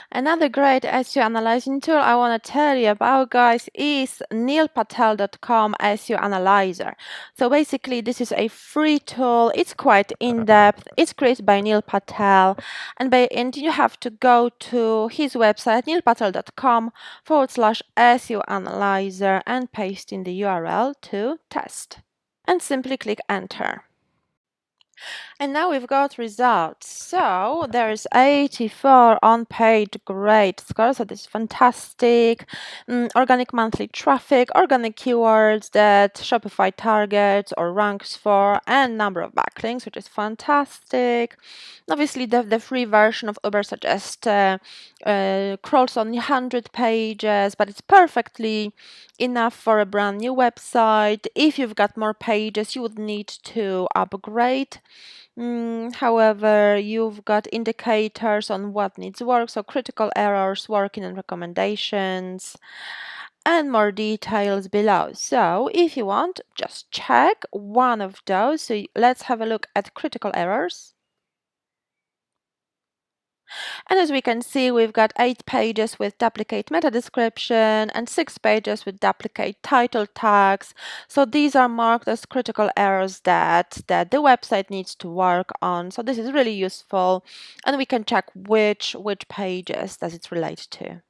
Another great SEO analyzing tool I want to tell you about, guys, is neilpatel.com SEO Analyzer. So basically, this is a free tool. It's quite in-depth. It's created by Neil Patel, and you have to go to his website, neilpatel.com/SEO Analyzer, and paste in the URL to test, and simply click enter. And now we've got results. So there's 84 on-page great scores, so this is fantastic. Organic monthly traffic, organic keywords that Shopify targets or ranks for, and number of backlinks, which is fantastic. Obviously, the free version of Uber suggests crawls only 100 pages, but it's perfectly enough for a brand new website. If you've got more pages, you would need to upgrade. However, you've got indicators on what needs work, so critical errors, working and recommendations, and more details below. So if you want, just check one of those. So let's have a look at critical errors. And as we can see, we've got 8 pages with duplicate meta description and 6 pages with duplicate title tags. So these are marked as critical errors that the website needs to work on. So this is really useful, and we can check which pages does it relate to.